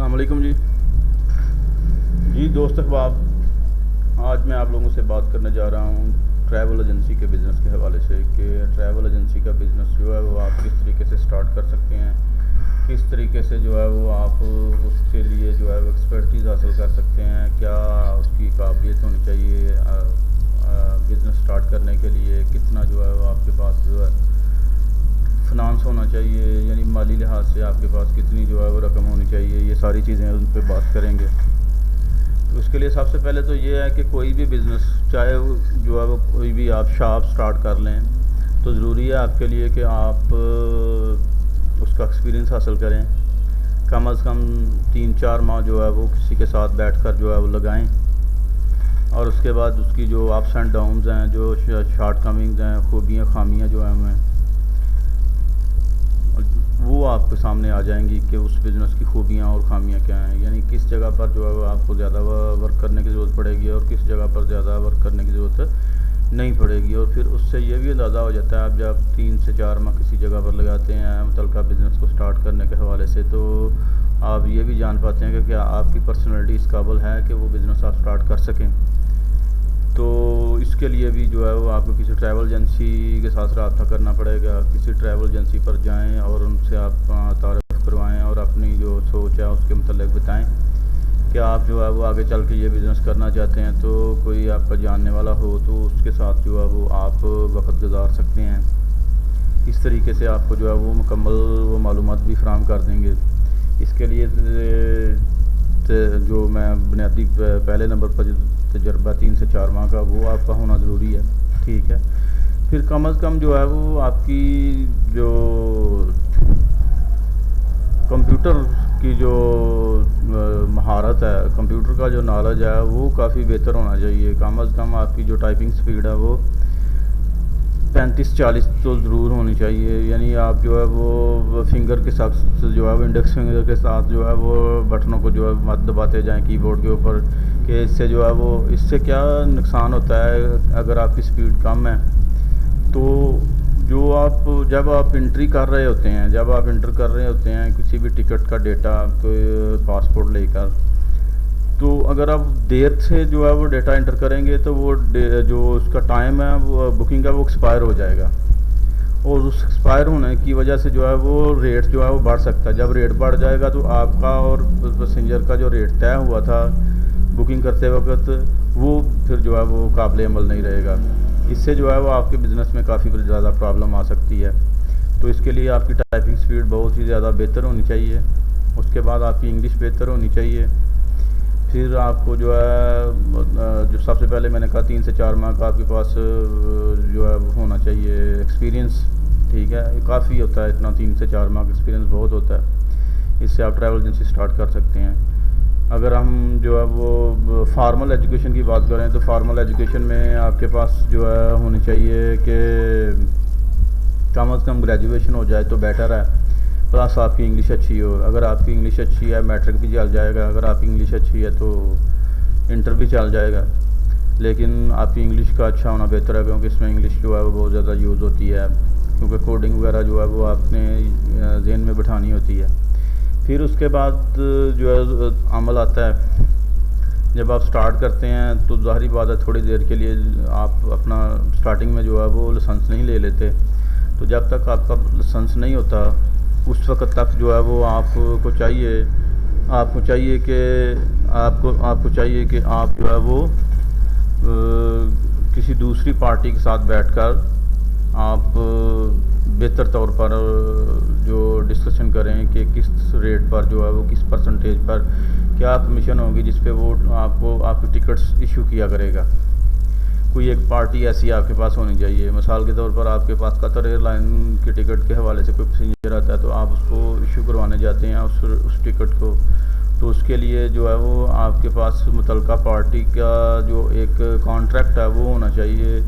السلام علیکم جی دوست احباب، آج میں آپ لوگوں سے بات کرنے جا رہا ہوں ٹریول ایجنسی کے بزنس کے حوالے سے کہ ٹریول ایجنسی کا بزنس جو ہے وہ آپ کس طریقے سے سٹارٹ کر سکتے ہیں، کس طریقے سے جو ہے وہ آپ اس کے لیے جو ہے وہ ایکسپرٹیز حاصل کر سکتے ہیں، کیا اس کی قابلیت ہونی چاہیے بزنس سٹارٹ کرنے کے لیے، کتنا جو ہے وہ آپ کے پاس جو ہے فنانس ہونا چاہیے، یعنی مالی لحاظ سے آپ کے پاس کتنی جو ہے وہ رقم ہونی چاہیے، یہ ساری چیزیں ان پہ بات کریں گے۔ تو اس کے لیے سب سے پہلے تو یہ ہے کہ کوئی بھی بزنس، چاہے وہ جو ہے وہ کوئی بھی آپ شاپ سٹارٹ کر لیں، تو ضروری ہے آپ کے لیے کہ آپ اس کا ایکسپیرینس حاصل کریں، کم از کم 3-4 ماہ جو ہے وہ کسی کے ساتھ بیٹھ کر جو ہے وہ لگائیں، اور اس کے بعد اس کی جو اپس اینڈ ڈاؤنز ہیں، جو شارٹ کمنگز ہیں، خوبیاں خامیاں جو ہیں وہ آپ کے سامنے آ جائیں گی کہ اس بزنس کی خوبیاں اور خامیاں کیا ہیں، یعنی کس جگہ پر جو ہے وہ آپ کو زیادہ ورک کرنے کی ضرورت پڑے گی اور کس جگہ پر زیادہ ورک کرنے کی ضرورت نہیں پڑے گی۔ اور پھر اس سے یہ بھی اندازہ ہو جاتا ہے، آپ جب 3 سے 4 ماہ کسی جگہ پر لگاتے ہیں متعلقہ بزنس کو سٹارٹ کرنے کے حوالے سے، تو آپ یہ بھی جان پاتے ہیں کہ کیا آپ کی پرسنالٹی اس قابل ہے کہ وہ بزنس آپ سٹارٹ کر سکیں۔ تو اس کے لیے بھی جو ہے وہ آپ کو کسی ٹریول ایجنسی کے ساتھ رابطہ کرنا پڑے گا، کسی ٹریول ایجنسی پر جائیں اور ان سے آپ تعارف کروائیں اور اپنی جو سوچ ہے اس کے متعلق بتائیں کہ آپ جو ہے وہ آگے چل کے یہ بزنس کرنا چاہتے ہیں، تو کوئی آپ کا جاننے والا ہو تو اس کے ساتھ جو ہے وہ آپ وقت گزار سکتے ہیں۔ اس طریقے سے آپ کو جو ہے وہ مکمل وہ معلومات بھی فراہم کر دیں گے۔ اس کے لیے جو میں بنیادی پہلے نمبر پر تجربہ 3 سے 4 ماہ کا وہ آپ کا ہونا ضروری ہے، ٹھیک ہے۔ پھر کم از کم جو ہے وہ آپ کی جو کمپیوٹر کی جو مہارت ہے، کمپیوٹر کا جو نالج ہے وہ کافی بہتر ہونا چاہیے۔ کم از کم آپ کی جو ٹائپنگ سپیڈ ہے وہ 35-40 تو ضرور ہونی چاہیے، یعنی آپ جو ہے وہ فنگر کے ساتھ جو ہے وہ انڈیکس فنگر کے ساتھ جو ہے وہ بٹنوں کو جو ہے مت دباتے جائیں کی بورڈ کے اوپر، کہ اس سے جو ہے وہ اس سے کیا نقصان ہوتا ہے اگر آپ کی سپیڈ کم ہے تو جب آپ انٹری کر رہے ہوتے ہیں، جب آپ انٹر کر رہے ہوتے ہیں کسی بھی ٹکٹ کا ڈیٹا، کوئی پاسپورٹ لے کر، تو اگر آپ دیر سے جو ہے وہ ڈیٹا انٹر کریں گے تو وہ جو اس کا ٹائم ہے وہ بکنگ کا وہ ایکسپائر ہو جائے گا، اور اس ایکسپائر ہونے کی وجہ سے جو ہے وہ ریٹ جو ہے وہ بڑھ سکتا ہے۔ جب ریٹ بڑھ جائے گا تو آپ کا اور پیسنجر کا جو ریٹ طے ہوا تھا بکنگ کرتے وقت وہ پھر جو ہے وہ قابل عمل نہیں رہے گا۔ اس سے جو ہے وہ آپ کے بزنس میں کافی زیادہ پرابلم آ سکتی ہے۔ تو اس کے لیے آپ کی ٹائپنگ سپیڈ بہت ہی زیادہ بہتر ہونی چاہیے، اس کے بعد آپ کی انگلش بہتر ہونی چاہیے۔ پھر آپ کو جو ہے جو سب سے پہلے میں نے کہا 3 سے 4 ماہ کا آپ کے پاس جو ہے وہ ہونا چاہیے ایکسپیرینس، ٹھیک ہے۔ یہ کافی ہوتا ہے، اتنا 3 سے 4 ماہ کا ایکسپیرینس بہت ہوتا ہے، اس سے آپ ٹریول ایجنسی سٹارٹ کر سکتے ہیں۔ اگر ہم جو ہے وہ فارمل ایجوکیشن کی بات کریں تو فارمل ایجوکیشن میں آپ کے پاس جو ہے ہونی چاہیے کہ کم از کم گریجویشن ہو جائے تو بیٹر ہے، پلس آپ کی انگلش اچھی ہو۔ اگر آپ کی انگلش اچھی ہے میٹرک بھی چل جائے گا، اگر آپ کی انگلش اچھی ہے تو انٹر بھی چل جائے گا، لیکن آپ کی انگلش کا اچھا ہونا بہتر ہے، کیونکہ اس میں انگلش جو ہے وہ بہت زیادہ یوز ہوتی ہے، کیونکہ کوڈنگ وغیرہ جو ہے وہ آپ نے ذہن میں بٹھانی ہوتی ہے۔ پھر اس کے بعد جو ہے عمل آتا ہے، جب آپ سٹارٹ کرتے ہیں تو ظاہری بات ہے تھوڑی دیر کے لیے آپ اپنا سٹارٹنگ میں جو ہے وہ لائسنس نہیں لے لیتے، تو جب تک آپ کا لائسنس نہیں ہوتا اس وقت تک جو ہے وہ آپ کو چاہیے کہ آپ جو ہے وہ کسی دوسری پارٹی کے ساتھ بیٹھ کر آپ بہتر طور پر جو ڈسکشن کریں کہ کس ریٹ پر جو ہے وہ کس پرسنٹیج پر کیا کمیشن ہوگی جس پہ وہ آپ کو آپ کی ٹکٹس ایشو کیا کرے گا۔ کوئی ایک پارٹی ایسی آپ کے پاس ہونی چاہیے، مثال کے طور پر آپ کے پاس قطر ایئر لائن کے ٹکٹ کے حوالے سے کوئی پیسنجر آتا ہے تو آپ اس کو ایشو کروانے جاتے ہیں اس ٹکٹ کو، تو اس کے لیے جو ہے وہ آپ کے پاس متعلقہ پارٹی کا جو ایک کانٹریکٹ ہے وہ ہونا چاہیے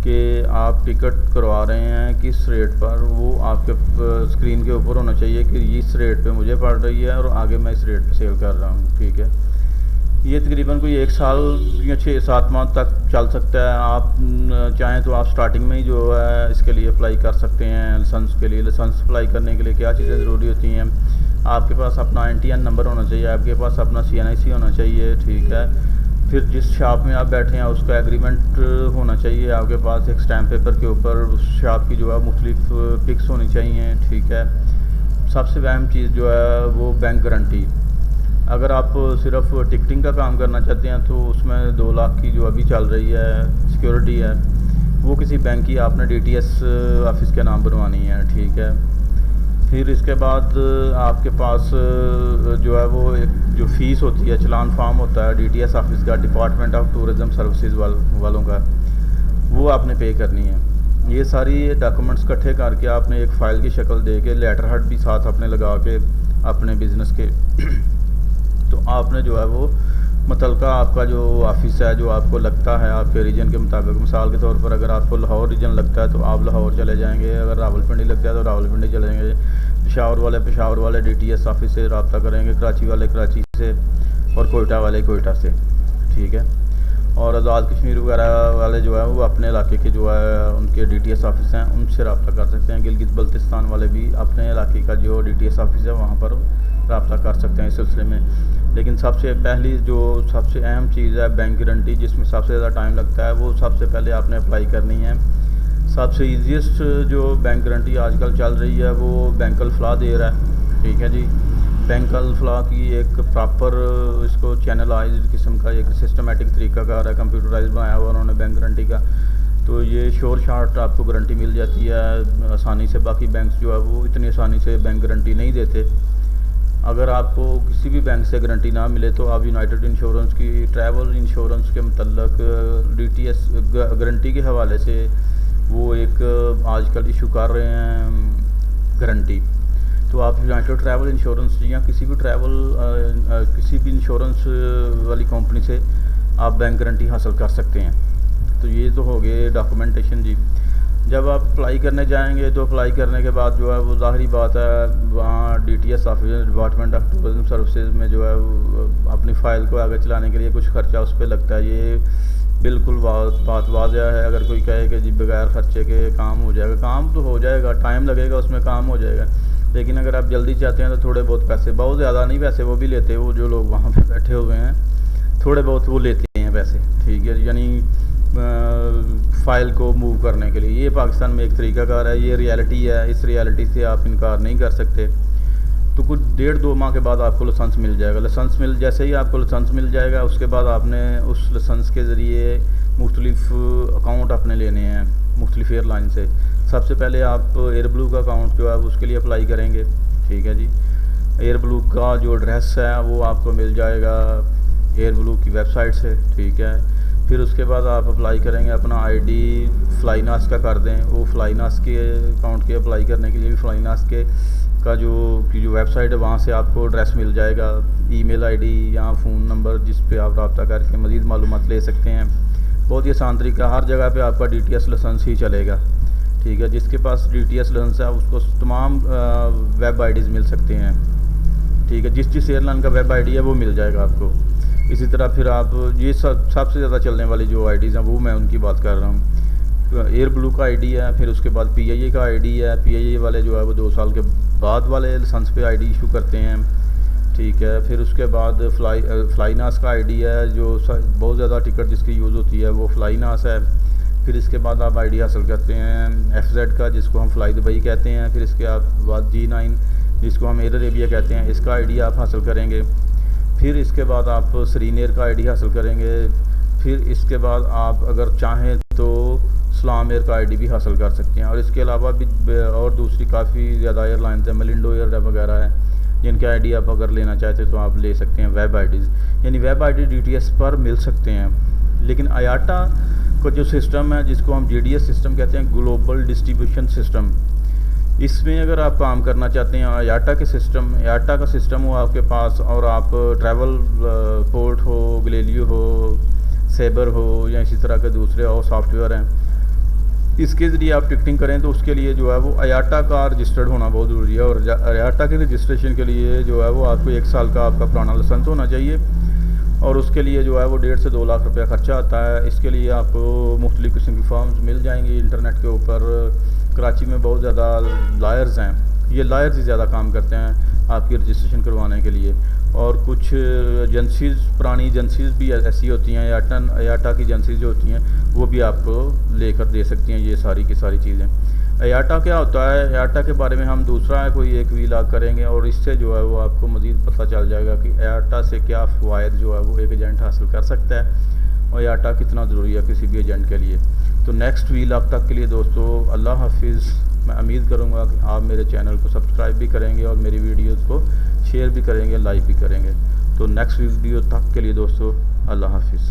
کہ آپ ٹکٹ کروا رہے ہیں کس ریٹ پر، وہ آپ کے اسکرین کے اوپر ہونا چاہیے کہ اس ریٹ پہ مجھے پڑ رہی ہے اور آگے میں اس ریٹ پہ سیل کر رہا ہوں، ٹھیک ہے۔ یہ تقریباً کوئی 1 سال یا 6-7 ماہ تک چل سکتا ہے. آپ چاہیں تو آپ سٹارٹنگ میں ہی جو ہے اس کے لیے اپلائی کر سکتے ہیں. لائسنس کے لیے، لائسنس اپلائی کرنے کے لیے کیا چیزیں ضروری ہوتی ہیں؟ آپ کے پاس اپنا NTN نمبر ہونا چاہیے، آپ کے پاس اپنا CNIC ہونا چاہیے، ٹھیک ہے. پھر جس شاپ میں آپ بیٹھے ہیں اس کا ایگریمنٹ ہونا چاہیے آپ کے پاس، ایک اسٹیمپ پیپر کے اوپر اس شاپ کی جو ہے مختلف پکس ہونی چاہیے، ٹھیک ہے. سب سے اہم چیز جو ہے وہ بینک گارنٹی. اگر آپ صرف ٹکٹنگ کا کام کرنا چاہتے ہیں تو اس میں 2 لاکھ کی جو ابھی چل رہی ہے سیکیورٹی ہے، وہ کسی بینک کی آپ نے DTS آفس کے نام بنوانی ہے، ٹھیک ہے. پھر اس کے بعد آپ کے پاس جو ہے وہ ایک جو فیس ہوتی ہے، چلان فارم ہوتا ہے DTS آفس کا، ڈپارٹمنٹ آف ٹورزم سروسز والوں کا، وہ آپ نے پے کرنی ہے. یہ ساری ڈاکومنٹس اکٹھے کر کے آپ نے ایک فائل کی شکل دے کے، لیٹر ہیڈ بھی ساتھ اپنے لگا کے اپنے بزنس کے تو آپ نے جو ہے وہ متعلقہ آپ کا جو آفس ہے جو آپ کو لگتا ہے آپ کے ریجن کے مطابق، مثال کے طور پر اگر آپ کو لاہور ریجن لگتا ہے تو آپ لاہور چلے جائیں گے، اگر راولپنڈی لگتا ہے تو راولپنڈی چلے جائیں گے، پشاور والے DTS آفس سے رابطہ کریں گے، کراچی والے کراچی سے، اور کوئٹہ والے کوئٹہ سے، ٹھیک ہے. اور آزاد کشمیر وغیرہ والے جو ہے وہ اپنے علاقے کے جو ہے ان کے DTS آفس ہیں ان سے رابطہ کر سکتے ہیں. گلگت بلتستان والے بھی اپنے علاقے کا جو DTS آفس ہے وہاں پر رابطہ کر سکتے ہیں اس سلسلے میں. لیکن سب سے پہلی جو سب سے اہم چیز ہے بینک گارنٹی، جس میں سب سے زیادہ ٹائم لگتا ہے، وہ سب سے پہلے آپ نے اپلائی کرنی ہے. سب سے ایزیسٹ جو بینک گارنٹی آج کل چل رہی ہے وہ بینک الفلاح دے رہا ہے، ٹھیک ہے جی. بینک الفلاح کی ایک پراپر اس کو چینلائزڈ قسم کا ایک سسٹمیٹک طریقہ کار ہے، کمپیوٹرائز بنایا ہوا انہوں نے بینک گارنٹی کا. تو یہ شور شارٹ آپ کو گارنٹی مل جاتی ہے آسانی سے. باقی بینکس جو ہے وہ اتنی آسانی سے بینک گارنٹی نہیں دیتے. اگر آپ کو کسی بھی بینک سے گارنٹی نہ ملے تو آپ یونائٹڈ انشورنس کی ٹریول انشورنس کے متعلق DTS گارنٹی کے حوالے سے وہ ایک آج کل ایشو کر رہے ہیں گارنٹی. تو آپ یونائٹڈ ٹریول انشورنس یا کسی بھی انشورنس والی کمپنی سے آپ بینک گارنٹی حاصل کر سکتے ہیں. تو یہ تو ہو گئے ڈاکومنٹیشن جی. جب آپ اپلائی کرنے جائیں گے تو اپلائی کرنے کے بعد جو ہے وہ ظاہری بات ہے وہاں DTS office department of tourism services میں جو ہے اپنی فائل کو آگے چلانے کے لیے کچھ خرچہ اس پہ لگتا ہے. یہ بالکل بات واضح ہے. اگر کوئی کہے کہ جی بغیر خرچے کے کام ہو جائے گا، کام تو ہو جائے گا، ٹائم لگے گا اس میں، کام ہو جائے گا. لیکن اگر آپ جلدی چاہتے ہیں تو تھوڑے بہت پیسے، بہت زیادہ نہیں پیسے وہ بھی لیتے، وہ جو لوگ وہاں پہ بیٹھے ہوئے ہیں تھوڑے بہت وہ لیتے ہیں پیسے، ٹھیک ہے. یعنی فائل کو موو کرنے کے لیے یہ پاکستان میں ایک طریقہ کار ہے، یہ ریالٹی ہے. اس ریالٹی سے آپ انکار نہیں کر سکتے. تو کچھ 1.5-2 ماہ کے بعد آپ کو لائسنس مل جائے گا. لائسنس جیسے ہی آپ کو لائسنس مل جائے گا اس کے بعد آپ نے اس لائسنس کے ذریعے مختلف اکاؤنٹ اپنے لینے ہیں مختلف ایئر لائن سے. سب سے پہلے آپ ایئر بلو کا اکاؤنٹ جو ہے اس کے لیے اپلائی کریں گے، ٹھیک ہے جی. ایئر بلو کا جو ایڈریس ہے وہ آپ کو مل جائے گا ایئر بلو کی ویب سائٹ سے، ٹھیک ہے. پھر اس کے بعد آپ اپلائی کریں گے اپنا ID فلائی ناس کا کر دیں. وہ فلائی ناس کے اکاؤنٹ کے اپلائی کرنے کے لیے بھی فلائی ناس کے کا جو ویب سائٹ ہے وہاں سے آپ کو ایڈریس مل جائے گا، ای میل ID یا فون نمبر جس پہ آپ رابطہ کر کے مزید معلومات لے سکتے ہیں. بہت ہی آسان طریقہ، ہر جگہ پہ آپ کا DTS لائسنس ہی چلے گا، ٹھیک ہے. جس کے پاس DTS لائسنس ہے اس کو تمام ویب IDs مل سکتے ہیں، ٹھیک ہے. جس ایئر لائن کا ویب ID ہے وہ مل جائے گا آپ کو. اسی طرح پھر آپ یہ سب سے زیادہ چلنے والی جو IDs ہیں وہ میں ان کی بات کر رہا ہوں. ایئر بلو کا ID ہے، پھر اس کے بعد PIA کا ID ہے. PIA والے جو ہے وہ 2 سال کے بعد والے لائسنس پہ ID ایشو کرتے ہیں، ٹھیک ہے. پھر اس کے بعد فلائی ناس کا ID ہے جو بہت زیادہ ٹکٹ جس کی یوز ہوتی ہے وہ فلائی ناس ہے. پھر اس کے بعد آپ ID حاصل کرتے ہیں FZ کا جس کو ہم فلائی دبئی کہتے ہیں. پھر اس کے بعد G9 جس کو ہم ایئر عربیہ کہتے ہیں، اس کا ID آپ حاصل کریں گے. پھر اس کے بعد آپ سرینئر کا ID حاصل کریں گے. پھر اس کے بعد آپ اگر چاہیں تو سلام ایئر کا ID بھی حاصل کر سکتے ہیں. اور اس کے علاوہ بھی اور دوسری کافی زیادہ ایئر لائنز ہیں، ملنڈو ایئر وغیرہ ہیں جن کے ID آپ اگر لینا چاہتے تو آپ لے سکتے ہیں. ویب IDs یعنی ویب ID DTS پر مل سکتے ہیں. لیکن IATA کا جو سسٹم ہے جس کو ہم GDS سسٹم کہتے ہیں، گلوبل ڈسٹریبیوشن سسٹم، اس میں اگر آپ کام کرنا چاہتے ہیں IATA کا سسٹم ہو آپ کے پاس، اور آپ ٹریول پورٹ ہو، گلیلیو ہو، سیبر ہو یا اسی طرح کے دوسرے اور سافٹ ویئر ہیں، اس کے ذریعے آپ ٹکٹنگ کریں تو اس کے لیے جو ہے وہ IATA کا رجسٹرڈ ہونا بہت ضروری ہے. اور IATA کے رجسٹریشن کے لیے جو ہے وہ آپ کو 1 سال کا آپ کا پرانا لائسنس ہونا چاہیے. اور اس کے لیے جو ہے وہ 1.5 سے 2 لاکھ روپیہ خرچہ آتا ہے. اس کے لیے آپ کو مختلف قسم کی فارمز مل جائیں گی انٹرنیٹ کے اوپر. کراچی میں بہت زیادہ لائرز ہیں, یہ لائرز ہی زیادہ کام کرتے ہیں آپ کی رجسٹریشن کروانے کے لیے. اور کچھ ایجنسیز, پرانی ایجنسیز بھی ایسی ہوتی ہیں, ایاٹا کی ایجنسیز جو ہوتی ہیں وہ بھی آپ کو لے کر دے سکتی ہیں یہ ساری کی ساری چیزیں. ایاٹا کیا ہوتا ہے, ایاٹا کے بارے میں ہم دوسرا کوئی ایک ویلاگ کریں گے, اور اس سے جو ہے وہ آپ کو مزید پتہ چل جائے گا کہ ایاٹا سے کیا فوائد جو ہے وہ ایک ایجنٹ حاصل کر سکتا ہے, اور ایاٹا کتنا ضروری ہے کسی بھی ایجنٹ کے لیے. تو نیکسٹ ویلاگ تک کے لیے دوستو اللہ حافظ. میں امید کروں گا کہ آپ میرے چینل کو سبسکرائب بھی کریں گے اور میری ویڈیوز کو شیئر بھی کریں گے, لائک بھی کریں گے. تو نیکسٹ ویڈیو تک کے لیے دوستو اللہ حافظ.